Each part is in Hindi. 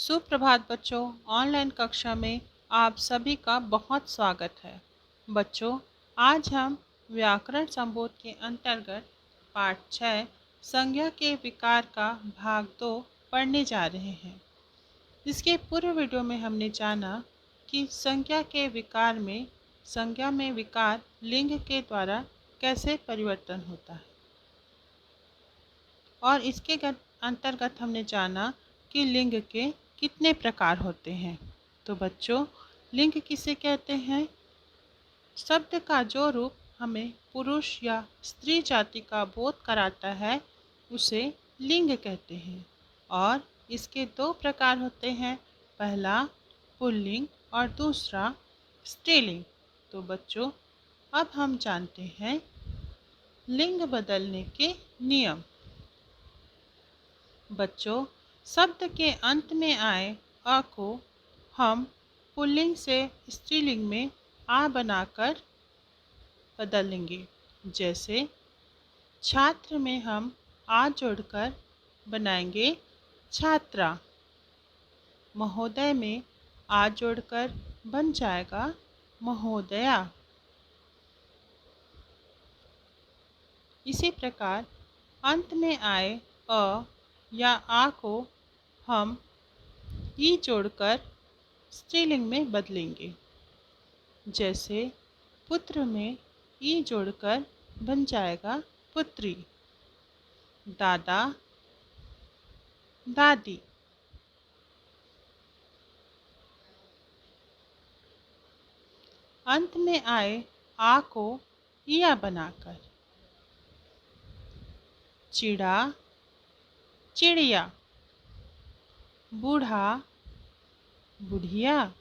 सुप्रभात बच्चों। ऑनलाइन कक्षा में आप सभी का बहुत स्वागत है। बच्चों, आज हम व्याकरण संबोध के अंतर्गत पाठ 6 संज्ञा के विकार का भाग 2 पढ़ने जा रहे हैं। इसके पूर्व वीडियो में हमने जाना कि संज्ञा में विकार लिंग के द्वारा कैसे परिवर्तन होता है, और इसके अंतर्गत हमने जाना कि लिंग के कितने प्रकार होते हैं। तो बच्चों, लिंग किसे कहते हैं? शब्द का जो रूप हमें पुरुष या स्त्री जाति का बोध कराता है उसे लिंग कहते हैं। और इसके दो प्रकार होते हैं, पहला पुल्लिंग और दूसरा स्त्रीलिंग। तो बच्चों, अब हम जानते हैं लिंग बदलने के नियम। बच्चों, शब्द के अंत में आए अ को हम पुल्लिंग से स्त्रीलिंग में आ बनाकर बदलेंगे। जैसे छात्र में हम आ जोड़कर बनाएंगे छात्रा। महोदय में आ जोड़कर बन जाएगा महोदया। इसी प्रकार अंत में आए अ या आ को हम ई जोड़कर स्त्रीलिंग में बदलेंगे। जैसे पुत्र में ई जोड़कर बन जाएगा पुत्री। दादा, दादी। अंत में आए आ को इया बनाकर चिड़ा, चिड़िया। बूढ़ा, बुढ़िया।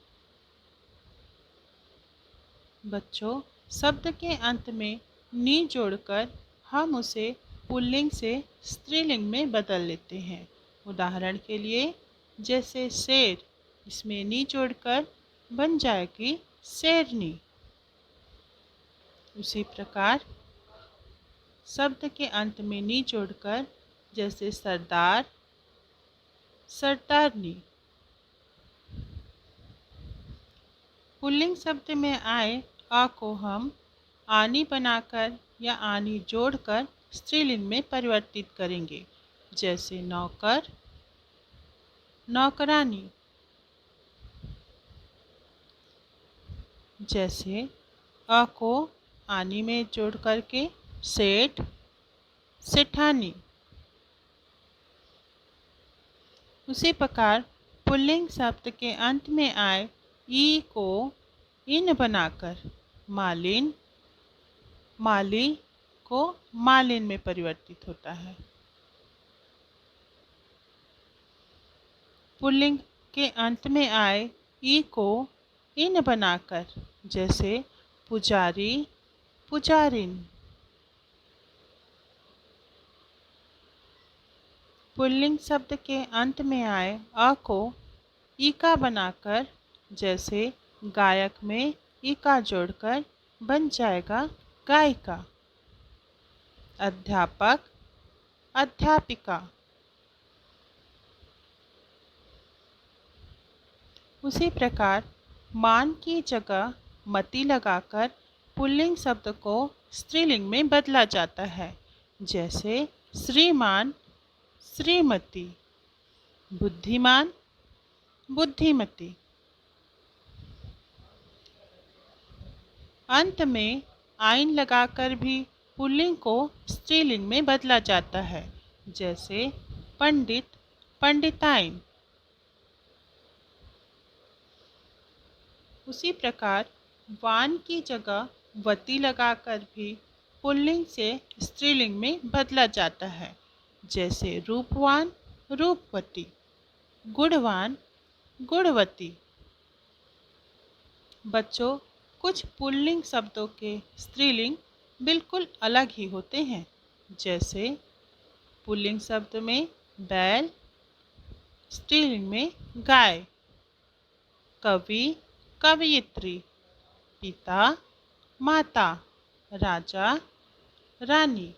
बच्चों, शब्द के अंत में नी जोड़कर हम उसे पुल्लिंग से स्त्रीलिंग में बदल लेते हैं। उदाहरण के लिए, जैसे शेर, इसमें नी जोड़कर बन जाएगी शेरनी। उसी प्रकार शब्द के अंत में नी जोड़कर जैसे सरदार, सरदारनी। पुल्लिंग शब्द में आए आ को हम आनी बनाकर या आनी जोड़कर स्त्रीलिंग में परिवर्तित करेंगे। जैसे नौकर, नौकरानी। जैसे अ को आनी में जोड़ करके सेठ, सेठानी। उसी प्रकार पुल्लिंग शब्द के अंत में आए ई को इन बनाकर मालिन, माली को मालिन में परिवर्तित होता है। पुल्लिंग के अंत में आए ई को इन बनाकर जैसे पुजारी, पुजारिन। पुल्लिंग शब्द के अंत में आए अ को ईका बनाकर जैसे गायक में ईका जोड़कर बन जाएगा गायिका। अध्यापक, अध्यापिका। उसी प्रकार मान की जगह मति लगाकर पुल्लिंग शब्द को स्त्रीलिंग में बदला जाता है। जैसे श्रीमान, श्रीमती। बुद्धिमान, बुद्धिमती। अंत में आइन लगाकर भी पुल्लिंग को स्त्रीलिंग में बदला जाता है। जैसे पंडित, पंडिताइन। उसी प्रकार वान की जगह वती लगाकर भी पुल्लिंग से स्त्रीलिंग में बदला जाता है। जैसे रूपवान, रूपवती। गुणवान, गुणवती। बच्चों, कुछ पुल्लिंग शब्दों के स्त्रीलिंग बिल्कुल अलग ही होते हैं। जैसे पुल्लिंग शब्द में बैल, स्त्रीलिंग में गाय। कवि, कवयित्री। पिता, माता। राजा, रानी।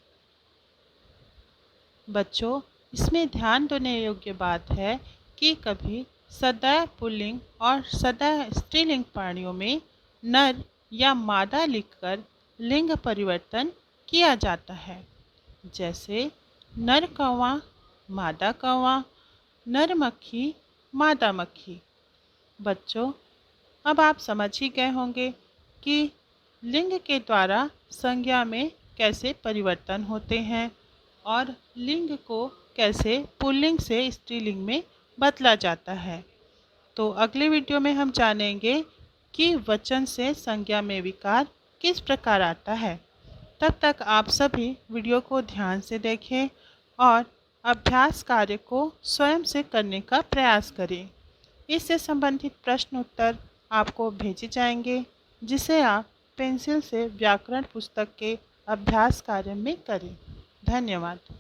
बच्चों, इसमें ध्यान देने योग्य बात है कि कभी सदैव पुल्लिंग और सदैव स्त्रीलिंग प्राणियों में नर या मादा लिखकर लिंग परिवर्तन किया जाता है, जैसे नर कौवा, मादा कौवा, नर मक्खी, मादा मक्खी। बच्चों, अब आप समझ ही गए होंगे कि लिंग के द्वारा संज्ञा में कैसे परिवर्तन होते हैं और लिंग को कैसे पुल्लिंग से स्त्रीलिंग में बदला जाता है। तो अगले वीडियो में हम जानेंगे कि वचन से संज्ञा में विकार किस प्रकार आता है। तब तक आप सभी वीडियो को ध्यान से देखें और अभ्यास कार्य को स्वयं से करने का प्रयास करें। इससे संबंधित प्रश्न उत्तर आपको भेजे जाएंगे, जिसे आप पेंसिल से व्याकरण पुस्तक के अभ्यास कार्य में करें। धन्यवाद।